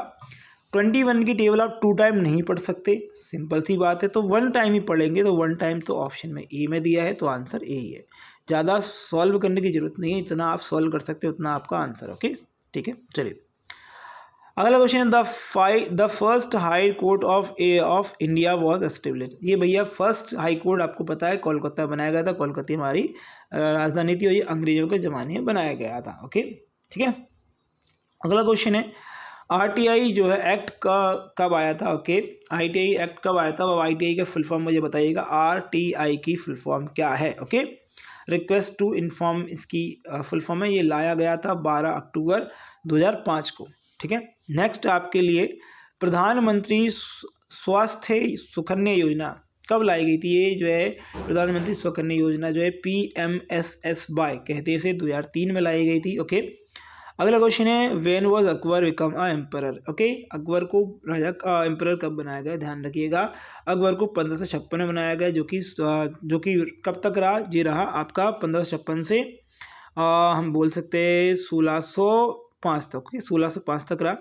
S1: 21 की टेबल आप 2 टाइम नहीं पढ़ सकते, सिंपल सी बात है, तो 1 टाइम ही पढ़ेंगे। तो 1 टाइम तो ऑप्शन में ए में दिया है, तो आंसर ए ही है। ज़्यादा सॉल्व करने की जरूरत नहीं है, इतना आप सॉल्व कर सकते हो उतना आपका आंसर, ओके, ठीक है। चलिए अगला question, the first high court of India was establish. ये भैया फर्स्ट हाई कोर्ट आपको पता है कोलकाता में बनाया गया था, कोलकाता हमारी राजधानी थी और ये अंग्रेजों के ज़माने में बनाया गया था, ओके, ठीक है। अगला क्वेश्चन है, आरटीआई जो है एक्ट का कब आया था, ओके। आरटीआई एक्ट कब आया था, अब आरटीआई का फुल फॉर्म मुझे बताइएगा, आरटीआई की फुल फॉर्म क्या है, ओके। रिक्वेस्ट टू इन्फॉर्म इसकी फुल फॉर्म है, ये लाया गया था 12 अक्टूबर 2005 को, ठीक है। नेक्स्ट आपके लिए, प्रधानमंत्री स्वास्थ्य सुकन्या योजना कब लाई गई थी, ये जो है प्रधानमंत्री सुकन्या योजना जो है PMSSY कहते हैं, इसे 2003 में लाई गई थी, ओके। अगला क्वेश्चन है, when was Akbar become a emperor, okay. Akbar को राजा का एम्परर कब बनाया गया, ध्यान रखिएगा, अकबर को 1556 में बनाया गया, जो कि कब तक रहा, ये रहा आपका 1556 से हम बोल सकते हैं 1605 तक, ओके, 1605 तक रहा।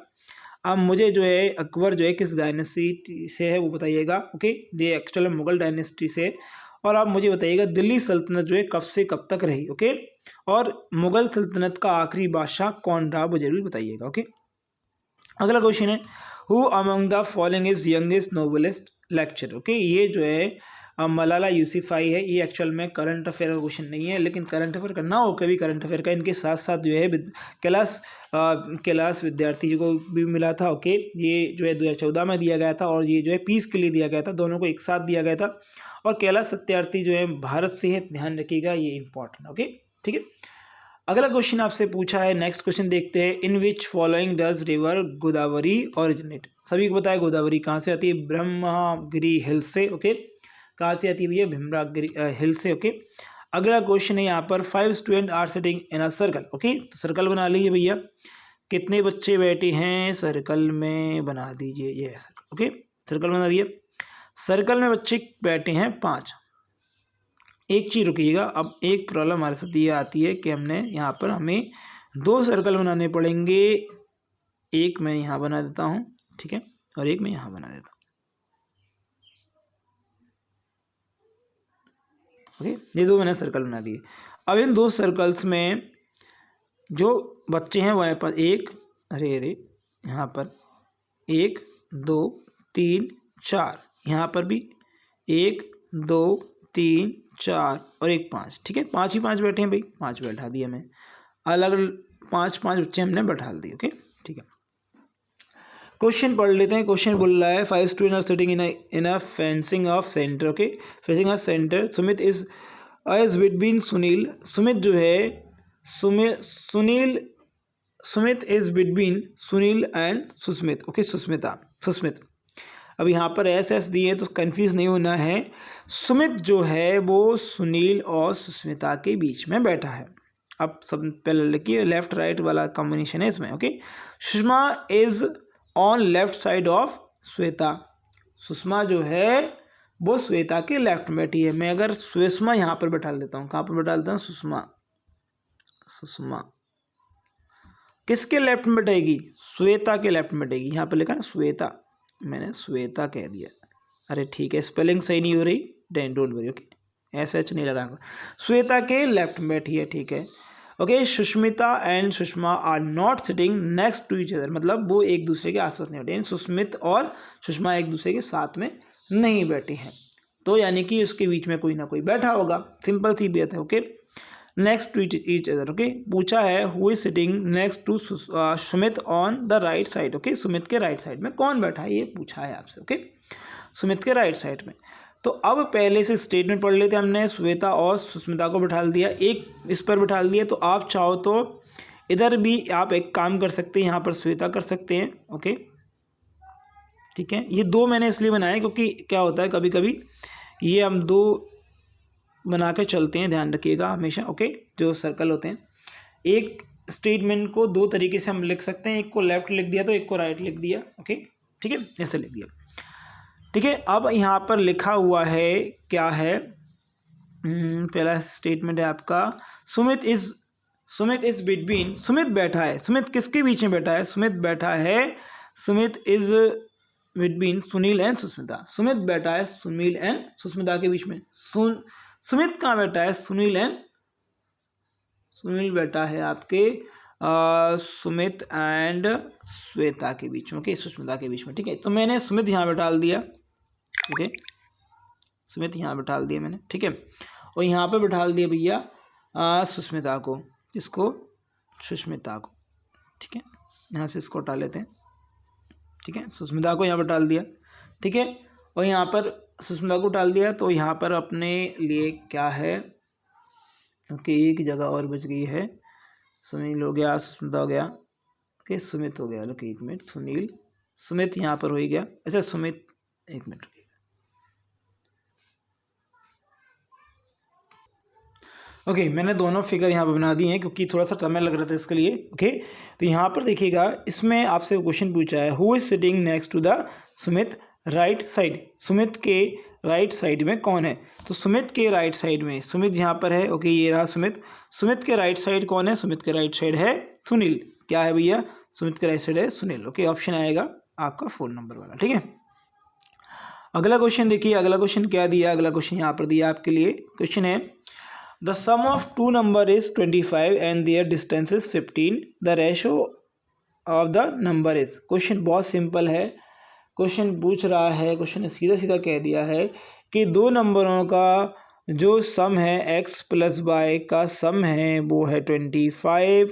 S1: अब मुझे जो है अकबर जो है किस डायनेस्टी से है वो बताइएगा, ओके। ये एक्चुअली मुगल डायनेस्टी से, और आप मुझे बताइएगा दिल्ली सल्तनत जो है कब से कब तक रही, ओके। और मुगल सल्तनत का आखिरी बादशाह कौन रहा वो जरूर बताइएगा, ओके। अगला क्वेश्चन है, who among the following is youngest nobelist lecture, okay. ये जो है मलाला यूसुफजई है। ये एक्चुअल में करंट अफेयर का क्वेश्चन नहीं है, लेकिन करंट अफेयर करना हो कभी करंट अफेयर का इनके साथ साथ जो है कैलाश विद्यार्थी जी को भी मिला था। ओके, ये जो है 2014 में दिया गया था और ये जो है पीस के लिए दिया गया था, दोनों को एक साथ दिया गया था। और कैलाश सत्यार्थी जो है भारत से है, ध्यान रखिएगा, ये इंपॉर्टेंट। ओके, ठीक है। अगला क्वेश्चन आपसे पूछा है, नेक्स्ट क्वेश्चन देखते हैं। In which following does river Godavari originate? सभी को पता है गोदावरी कहाँ से आती है, ब्रह्मगिरी हिल से। ओके, कहाँ से आती है भैया, ब्रह्मगिरी हिल से। ओके, अगला क्वेश्चन है यहाँ पर 5 student are sitting in a circle. Okay, तो सर्कल बना लीजिए भैया, कितने बच्चे बैठे हैं सर्कल में, बना दीजिए ये सर्कल। ओके, सर्कल बना दिए, सर्कल में बच्चे बैठे हैं 5। एक चीज़ रुकिएगा, अब एक प्रॉब्लम हमारे साथ ये आती है कि हमने यहाँ पर हमें 2 सर्कल बनाने पड़ेंगे। एक मैं यहाँ बना देता हूँ, ठीक है, और एक मैं यहाँ बना देता हूँ। ओके, ये 2 मैंने सर्कल बना दिए। अब इन 2 सर्कल्स में जो बच्चे हैं वहाँ पर अरे यहाँ पर 1 2 3 4, यहाँ पर भी 1 2 3 4 और 1 5, ठीक है, 5 ही 5 बैठे हैं भाई, 5 बैठा दिया मैं, अलग अलग 5 बच्चे हमने बैठा दिए। ओके, ठीक है। क्वेश्चन पढ़ लेते हैं। क्वेश्चन बोल रहा है 5 student are sitting in a fencing of centre. Okay, fencing of centre, Sumit is between Sunil. Sumit जो है Sumit is between Sunil and Susmit. Okay, Susmit. अब यहाँ पर एस दिए तो कंफ्यूज नहीं होना है। सुमित जो है वो सुनील और सुस्मिता के बीच में बैठा है। अब सब पहले लिखिए, लेफ्ट राइट वाला कॉम्बिनेशन है इसमें। Okay, Sushma is on left side of Shweta. Sushma जो है वो श्वेता के लेफ्ट में बैठी है। मैं अगर सुषमा यहाँ पर बैठा देता हूँ, कहाँ पर बैठा देता हूँ, सुषमा किसके लेफ्ट में बैठेगी, श्वेता के लेफ्ट में बैठेगी। यहाँ पर लिखा ना श्वेता, मैंने श्वेता कह दिया। अरे ठीक है, स्पेलिंग सही नहीं हो रही, डोंट वरी। ओके, SH नहीं लगाऊंगा, श्वेता के लेफ्ट में बैठी है, ठीक है। Okay, Sushmita and Sushma are not sitting next to each other, मतलब वो एक दूसरे के आसपास नहीं बैठे। सुस्मित और सुषमा एक दूसरे के साथ में नहीं बैठे हैं, तो यानी कि उसके बीच में कोई ना कोई बैठा होगा, सिंपल सी बात है। Okay, next to each other. Okay, पूछा है who is sitting next to Sumit on the right side. Okay, Sumit के राइट साइड में कौन बैठा है, ये पूछा है आपसे। ओके, सुमित के राइट साइड में। तो अब पहले से स्टेटमेंट पढ़ लेते हैं। हमने श्वेता और सुस्मिता को बिठा दिया, एक इस पर बिठा दिया, तो आप चाहो तो इधर भी आप एक काम कर सकते हैं, यहाँ पर श्वेता कर सकते हैं। ओके, ठीक है। ये 2 मैंने इसलिए बनाए क्योंकि क्या होता है कभी कभी ये हम 2 बना के चलते हैं, ध्यान रखिएगा हमेशा। ओके, जो सर्कल होते हैं, एक स्टेटमेंट को 2 तरीके से हम लिख सकते हैं, एक को लेफ्ट लिख दिया तो एक को राइट लिख दिया। ओके, ठीक है, ऐसे लिख दिया, ठीक है। अब यहाँ पर लिखा हुआ है, क्या है, पहला स्टेटमेंट है आपका, सुमित इज बिटवीन, सुमित बैठा है, सुमित किसके बीच में बैठा है, सुमित बैठा है, Sumit is between Sunil and Susmita. Sumit बैठा है सुनील एंड सुस्मिता के बीच में। सुमित कहाँ बैठा है, सुनील बैठा है आपके सुमित एंड श्वेता के बीच में। ओके, सुस्मिता के बीच में, ठीक है। तो मैंने सुमित यहाँ बैठा दिया, ठीक है, सुमित यहाँ बैठा दिया मैंने, ठीक है। और यहाँ पे बैठा दिया भैया सुस्मिता को, इसको सुष्मिता को, ठीक है। यहाँ से इसको हटा लेते हैं, ठीक है। सुस्मिता को यहाँ पर डाल दिया, ठीक है। और यहाँ पर सुस्मिता को डाल दिया, तो यहाँ पर अपने लिए क्या है, क्योंकि एक जगह और बच गई है। सुनील हो गया, सुस्मिता हो गया, ओके, सुमित हो गया। ओके, एक मिनट, सुनील सुमित यहाँ पर हो ही गया। अच्छा सुमित, एक मिनट, ओके, मैंने दोनों फिगर यहाँ पर बना दिए हैं क्योंकि थोड़ा सा समय लग रहा था इसके लिए। ओके, तो यहाँ पर देखिएगा, इसमें आपसे क्वेश्चन पूछा है who is sitting next to the Sumit right side. Sumit के राइट साइड में कौन है, तो सुमित के राइट साइड में सुमित यहाँ पर है। ओके, ये रहा सुमित। सुमित के राइट साइड कौन है, सुमित के राइट साइड है सुनील। क्या है भैया, सुमित के राइट साइड है सुनील। ओके, ऑप्शन आएगा आपका 4 नंबर वाला, ठीक है। अगला क्वेश्चन देखिए, अगला क्वेश्चन क्या दिया, अगला क्वेश्चन यहाँ पर दिया आपके लिए। क्वेश्चन है the sum of 2 number is 25 and their distance is 15, the ratio of the number is. Question बहुत सिंपल है, क्वेश्चन पूछ रहा है, क्वेश्चन ने सीधा सीधा कह दिया है कि दो नंबरों का जो सम है x प्लस वाई का सम है वो है 25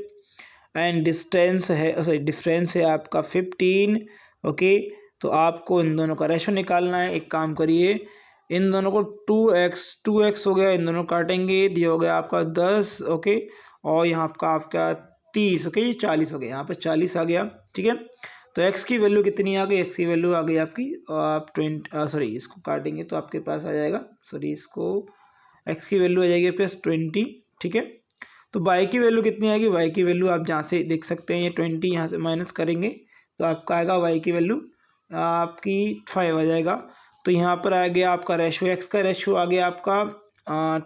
S1: एंड डिस्टेंस है सॉरी डिफरेंस है आपका 15। ओके, तो आपको इन दोनों का रेशो निकालना है। एक काम करिए, इन दोनों को 2x हो गया, इन दोनों काटेंगे, ये हो गया आपका 10। ओके, और यहाँ आपका 30। ओके, ये 40 हो गया, यहाँ पर 40 आ गया। ठीक है, तो x की वैल्यू कितनी आ गई? x की वैल्यू आ गई आपकी आप 20 सॉरी इसको काटेंगे तो आपके पास आ जाएगा, सॉरी इसको x की वैल्यू आ जाएगी प्लस 20। ठीक है, तो y की वैल्यू कितनी आएगी? y की वैल्यू आप जहाँ से देख सकते हैं, ये 20 यहाँ से माइनस करेंगे तो आपका आएगा y की वैल्यू आपकी 5 आ जाएगा। तो यहाँ पर आ गया आपका रेशो, x का रेशो आ गया आपका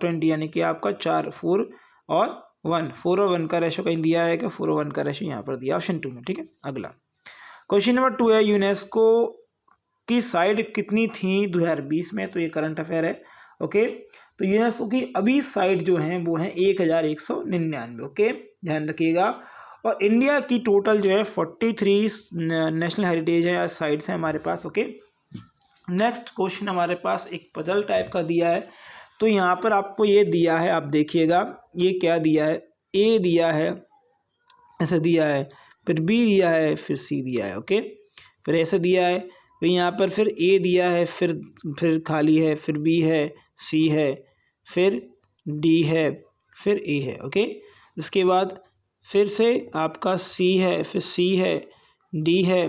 S1: 20, यानी कि आपका 4 4 और 1, 4 और 1 का रेशो कहीं दिया है क्या? 4 और 1 का रेशो यहाँ पर दिया ऑप्शन 2 में। ठीक है, अगला क्वेश्चन नंबर 2 है, यूनेस्को की साइट कितनी थी 2020 में? तो ये करंट अफेयर है। ओके, तो यूनेस्को की अभी साइट जो है वो है 1199। ओके, ध्यान रखिएगा। और इंडिया की टोटल जो है 43 नेशनल हेरिटेज है साइट्स हैं हमारे पास। ओके, नेक्स्ट क्वेश्चन हमारे पास एक पजल टाइप का दिया है। तो यहाँ पर आपको ये दिया है, आप देखिएगा ये क्या दिया है, ए दिया है, ऐसे दिया है, फिर बी दिया है, फिर सी दिया है। ओके, फिर ऐसे दिया है, फिर यहाँ पर फिर ए दिया है, फिर खाली है, फिर बी है, सी है, फिर डी है, फिर ए है। ओके, इसके बाद फिर से आपका सी है, फिर सी है, डी है,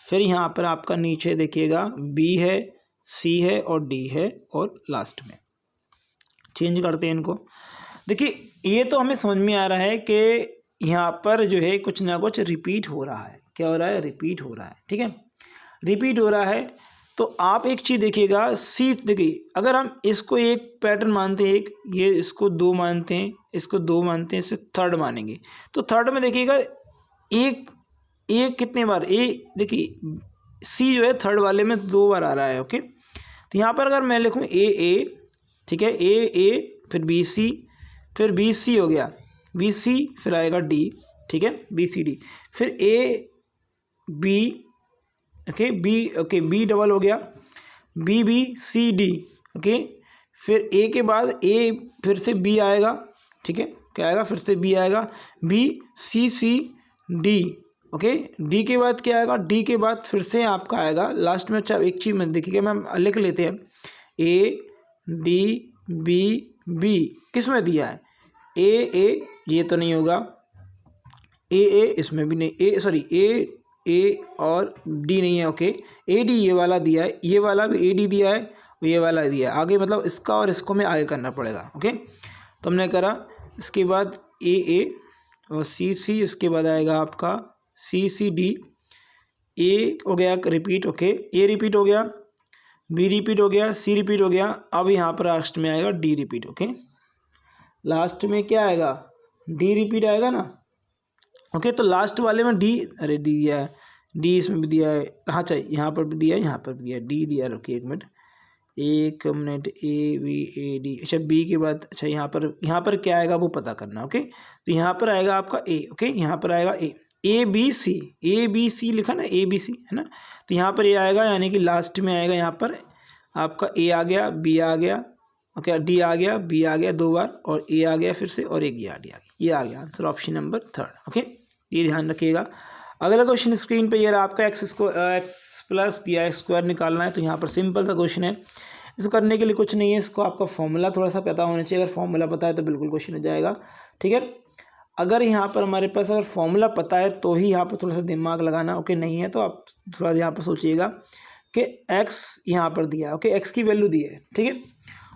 S1: फिर यहाँ पर आपका नीचे देखिएगा बी है, सी है और डी है, और लास्ट में चेंज करते हैं इनको। देखिए ये तो हमें समझ में आ रहा है कि यहाँ पर जो है कुछ ना कुछ रिपीट हो रहा है। क्या हो रहा है? रिपीट हो रहा है। ठीक है, रिपीट हो रहा है। तो आप एक चीज़ देखिएगा, सी देखिए, अगर हम इसको एक पैटर्न मानते हैं, एक ये इसको 2 मानते हैं, इसको 2 मानते हैं, इसे थर्ड मानेंगे, तो थर्ड में देखिएगा एक कितने बार ए, देखिए सी जो है थर्ड वाले में 2 बार आ रहा है। ओके, तो यहाँ पर अगर मैं लिखूँ ए, ठीक है, ए फिर बी सी, फिर बी सी हो गया, बी सी फिर आएगा डी। ठीक है, बी सी डी, फिर A B, okay B double हो गया, बी सी डी। ओके, फिर ए के बाद ए फिर से बी आएगा। ठीक है, क्या आएगा? फिर से बी आएगा, B C D. Okay, D के बाद क्या आएगा? डी के बाद फिर से आपका आएगा लास्ट में। अच्छा, एक चीज़ में देखिएगा, मैं लिख लेते हैं, ए डी बी किस में दिया है? ए ये तो नहीं होगा, ए इसमें भी नहीं, ए सॉरी ए और डी नहीं है। ओके, ए डी ये वाला दिया है, ये वाला भी ए डी दिया है, ये वाला दिया है, आगे मतलब इसका और इसको में आगे करना पड़ेगा। ओके, तो हमने करा, इसके बाद ए और सी, इसके बाद आएगा आपका सी डी, ए हो गया रिपीट। ओके, ए रिपीट हो गया, बी रिपीट हो गया, सी रिपीट हो गया, अब यहाँ पर लास्ट में आएगा डी रिपीट। ओके, लास्ट में क्या आएगा? डी रिपीट आएगा ना। ओके, तो लास्ट वाले में डी, अरे डी दिया है, डी इसमें भी दिया है, हाँ चाहिए, यहाँ पर भी दिया है, यहाँ पर भी दिया है, डी दिया है। रुकिए एक minute, A B A D. अच्छा, बी के बाद, अच्छा यहाँ पर क्या आएगा वो पता करना। ओके, तो यहाँ पर आएगा आपका ए। ओके, यहाँ पर आएगा ए बी सी लिखा ना, ए बी सी है ना, तो यहाँ पर ए आएगा, यानी कि लास्ट में आएगा यहाँ पर आपका ए आ गया, बी आ गया, ओके, डी आ गया, बी आ गया 2 बार, और ए आ गया फिर से, और एक ये आ गया। ये आ गया आंसर, ऑप्शन नंबर 3। ओके, ये ध्यान रखिएगा। अगला क्वेश्चन स्क्रीन पे ये रहा आपका एक्स प्लस दिया है, स्क्वायर निकालना है। तो यहाँ पर सिंपल सा क्वेश्चन है, इसको करने के लिए कुछ नहीं है, इसको आपका फॉर्मूला थोड़ा सा पता होना चाहिए। अगर फॉर्मूला पता है तो बिल्कुल क्वेश्चन हो जाएगा। ठीक है, अगर यहाँ पर हमारे पास अगर फॉर्मूला पता है तो ही यहाँ पर थोड़ा सा दिमाग लगाना। ओके, नहीं है तो आप थोड़ा यहाँ पर सोचिएगा कि एक्स यहाँ पर दिया है। ओके, एक्स की वैल्यू दी है। ठीक है,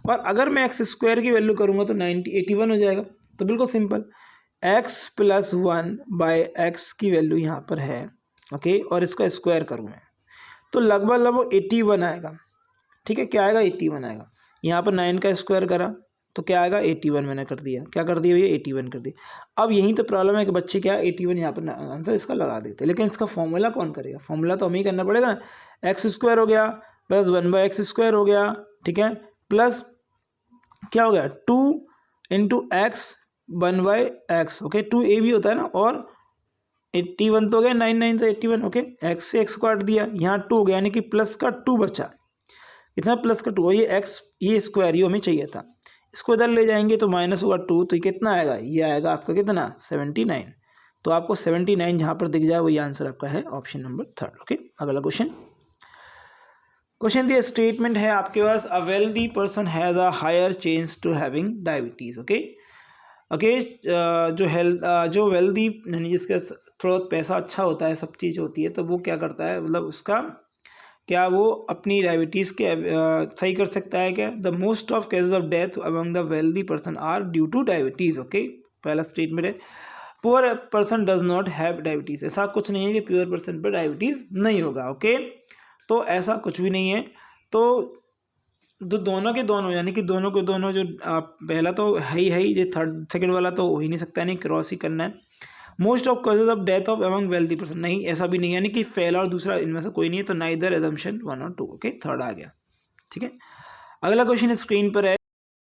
S1: और अगर मैं एक्स स्क्वायर की वैल्यू करूँगा तो 81 हो जाएगा। तो बिल्कुल simple, X plus 1 by X की वैल्यू यहाँ पर है। ओके, और इसका स्क्वायर करूँ मैं तो लगभग 81 आएगा। ठीक है, क्या आएगा? 81 आएगा। यहाँ पर 9 का स्क्वायर करा तो क्या आएगा? 81 मैंने कर दिया। क्या कर दिया भैया? 81 कर दिया। अब यही तो प्रॉब्लम है कि बच्चे क्या 81 यहाँ पर आंसर इसका लगा देते, लेकिन इसका फॉर्मूला कौन करेगा? फॉर्मूला तो हमें ही करना पड़ेगा ना। एक्स स्क्वायर हो गया प्लस 1 बाय एक्स स्क्वायर हो गया। ठीक है, प्लस क्या हो गया? 2 into X 1 by X. Okay, 2 A भी होता है ना, और 81 तो हो गया, 9 9 से 81। ओके, एक्स से एक्स काट दिया, यहाँ 2 हो गया, यानी कि प्लस का 2 बचा। इतना प्लस का 2 ये एक्स ये स्क्वायर ये हमें चाहिए था, इसको इधर ले जाएंगे तो माइनस होगा 2, तो ये कितना आएगा, ये आएगा आपका कितना 79। तो आपको 79 जहाँ पर दिख जाए वही आंसर आपका है ऑप्शन नंबर 3। ओके, अगला क्वेश्चन दिया स्टेटमेंट है आपके पास, a wealthy person has a higher chance to having diabetes. Okay, जो वेल्दी यानी जिसका थोड़ा पैसा अच्छा होता है, सब चीज़ होती है, तो वो क्या करता है, मतलब उसका क्या वो अपनी डायबिटीज़ के सही कर सकता है क्या। The most of cases of death among the wealthy person are due to diabetes. Okay, पहला स्टेटमेंट है poor person does not have diabetes, ऐसा कुछ नहीं है कि प्योर पर्सन पर डायबिटीज़ नहीं होगा। ओके, तो ऐसा कुछ भी नहीं है। तो दोनों के दोनों यानी कि दोनों के दोनों जो पहला तो है ही, ये थर्ड सेकंड वाला तो हो ही नहीं सकता, नहीं क्रॉस ही करना है। Most of causes of death of among wealthy person, नहीं ऐसा भी नहीं है, यानी कि पहला और दूसरा इनमें से कोई नहीं है, तो नाइदर एजम्पशन 1 और 2। ओके, थर्ड आ गया। ठीक है, अगला क्वेश्चन स्क्रीन पर है,